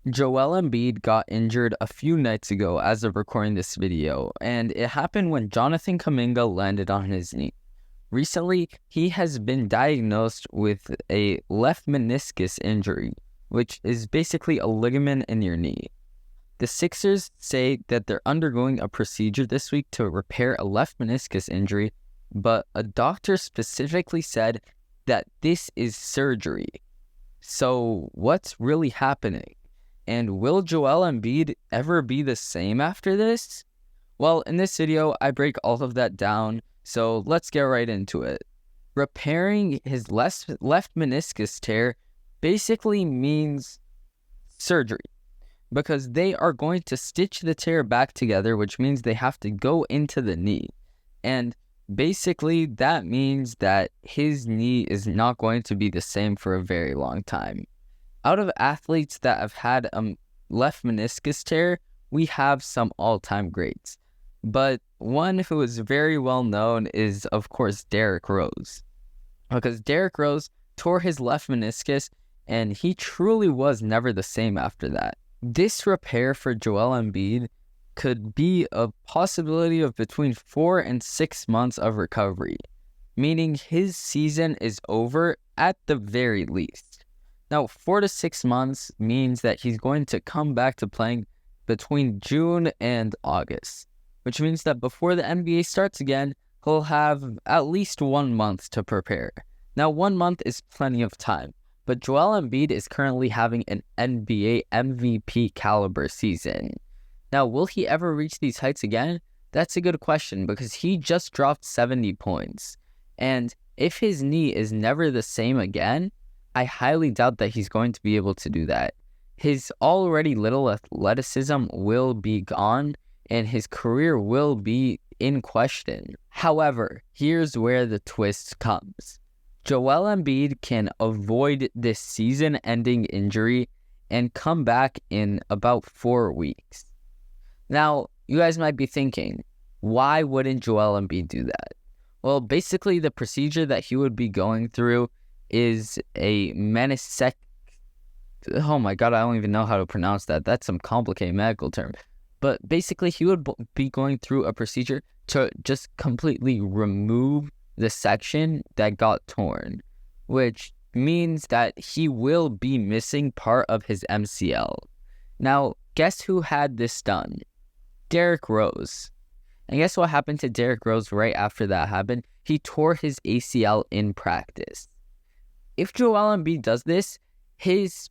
Joel Embiid got injured a few nights ago as of recording this video, and it happened when Jonathan Kuminga landed on his knee. Recently, he has been diagnosed with a left meniscus injury, which is basically a ligament in your knee. The Sixers say that they're undergoing a procedure this week to repair a left meniscus injury, but a doctor specifically said that this is surgery. So what's really happening? And will Joel Embiid ever be the same after this? Well, in this video, I break all of that down, so let's get right into it. Repairing his left meniscus tear basically means surgery, because they are going to stitch the tear back together, which means they have to go into the knee. And basically, that means that his knee is not going to be the same for a very long time. Out of athletes that have had a left meniscus tear, we have some all-time greats. But one who is very well known is, of course, Derrick Rose. Because Derrick Rose tore his left meniscus, and he truly was never the same after that. This repair for Joel Embiid could be a possibility of between 4 and 6 months of recovery, meaning his season is over at the very least. Now, 4 to 6 months means that he's going to come back to playing between June and August, which means that before the NBA starts again, he'll have at least 1 month to prepare. Now, 1 month is plenty of time, but Joel Embiid is currently having an NBA MVP caliber season. Now, will he ever reach these heights again? That's a good question, because he just dropped 70 points. And if his knee is never the same again, I highly doubt that he's going to be able to do that. His already little athleticism will be gone, and his career will be in question. However, here's where the twist comes. Joel Embiid can avoid this season-ending injury and come back in about 4 weeks. Now, you guys might be thinking, why wouldn't Joel Embiid do that? Well, basically, the procedure that he would be going through is a meniscectomy. Oh my god, I don't even know how to pronounce that. That's some complicated medical term. But basically, he would be going through a procedure to just completely remove the section that got torn, which means that he will be missing part of his MCL. Now, guess who had this done? Derrick Rose. And guess what happened to Derrick Rose right after that happened? He tore his ACL in practice. If Joel Embiid does this, his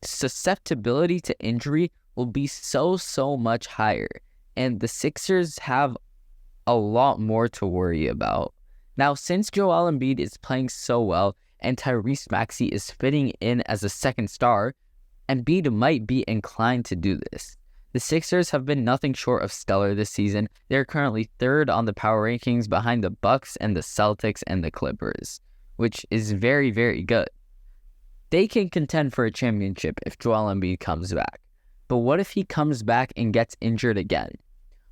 susceptibility to injury will be so much higher, and the Sixers have a lot more to worry about. Now, since Joel Embiid is playing so well and Tyrese Maxey is fitting in as a second star, Embiid might be inclined to do this. The Sixers have been nothing short of stellar this season. They're currently third on the power rankings behind the Bucks and the Celtics and the Clippers, which is very, very good. They can contend for a championship if Joel Embiid comes back. But what if he comes back and gets injured again?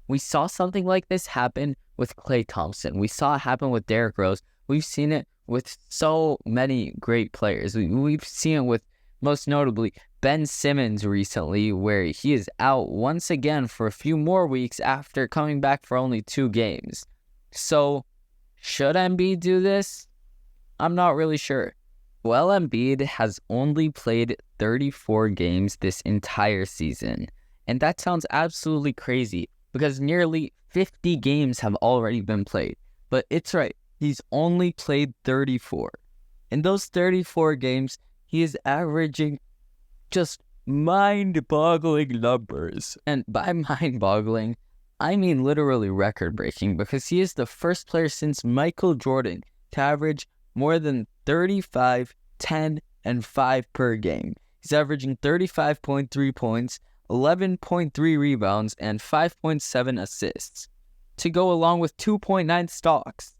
We saw something like this happen with Klay Thompson. We saw it happen with Derrick Rose. We've seen it with so many great players. We've seen it with, most notably, Ben Simmons recently, where he is out once again for a few more weeks after coming back for only 2 games. So, should Embiid do this? I'm not really sure. Joel Embiid has only played 34 games this entire season, and that sounds absolutely crazy because nearly 50 games have already been played. But it's right, he's only played 34. In those 34 games, he is averaging just mind-boggling numbers. And by mind-boggling, I mean literally record-breaking, because he is the first player since Michael Jordan to average more than 35, 10, and 5 per game. He's averaging 35.3 points, 11.3 rebounds, and 5.7 assists, to go along with 2.9 stocks.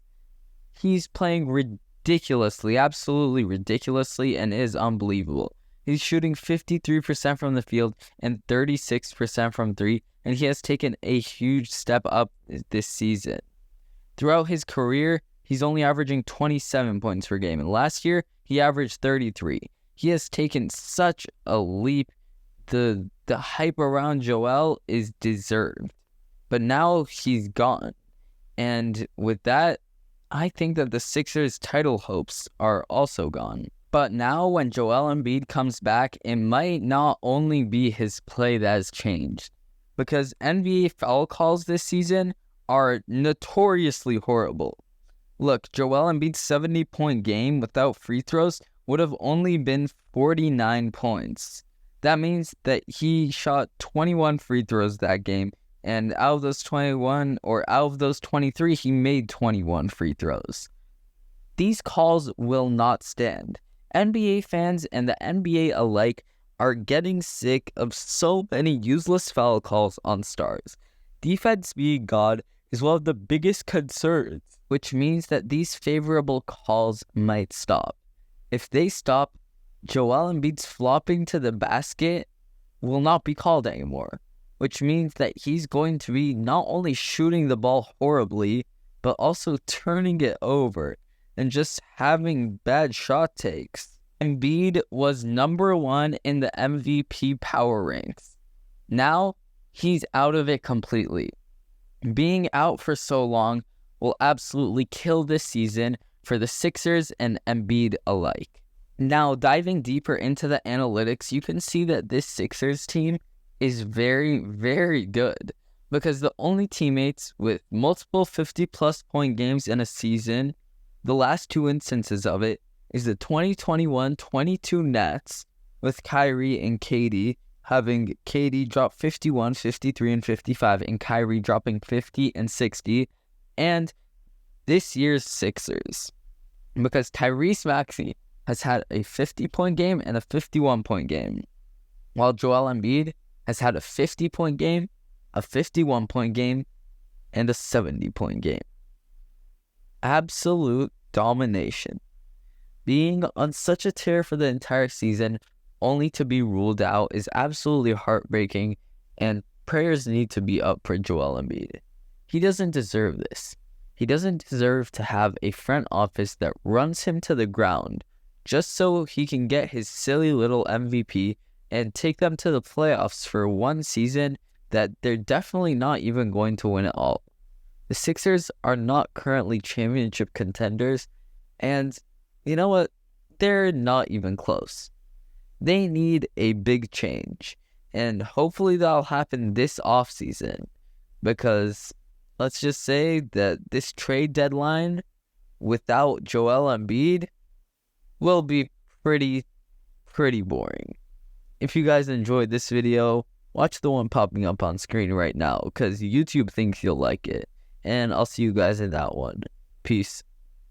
He's playing ridiculously, absolutely ridiculously, and is unbelievable. He's shooting 53% from the field and 36% from 3, and he has taken a huge step up this season. Throughout his career, he's only averaging 27 points per game, and last year, he averaged 33. He has taken such a leap the hype around Joel is deserved. But now he's gone. And with that, I think that the Sixers' title hopes are also gone. But now when Joel Embiid comes back, it might not only be his play that has changed. Because NBA foul calls this season are notoriously horrible. Look, Joel Embiid's 70-point game without free throws would have only been 49 points. That means that he shot 21 free throws that game, and out of those 23, he made 21 free throws. These calls will not stand. NBA fans and the NBA alike are getting sick of so many useless foul calls on stars. Defense being God is one of the biggest concerns, which means that these favorable calls might stop. If they stop, Joel Embiid's flopping to the basket will not be called anymore, which means that he's going to be not only shooting the ball horribly, but also turning it over and just having bad shot takes. Embiid was number 1 in the MVP power ranks. Now, he's out of it completely. Being out for so long will absolutely kill this season for the Sixers and Embiid alike. Now, diving deeper into the analytics, you can see that this Sixers team is very, very good, because the only teammates with multiple 50-plus point games in a season, the last 2 instances of it, is the 2021-22 Nets with Kyrie and KD, having KD drop 51, 53, and 55, and Kyrie dropping 50 and 60, and this year's Sixers, because Tyrese Maxey has had a 50-point game and a 51-point game, while Joel Embiid has had a 50-point game, a 51-point game, and a 70-point game. Absolute domination. Being on such a tear for the entire season, only to be ruled out, is absolutely heartbreaking, and prayers need to be up for Joel Embiid. He doesn't deserve this. He doesn't deserve to have a front office that runs him to the ground just so he can get his silly little MVP and take them to the playoffs for one season that they're definitely not even going to win at all. The Sixers are not currently championship contenders, and you know what? They're not even close. They need a big change, and hopefully that'll happen this offseason, because let's just say that this trade deadline without Joel Embiid will be pretty boring. If you guys enjoyed this video, watch the one popping up on screen right now, because YouTube thinks you'll like it, and I'll see you guys in that one. Peace.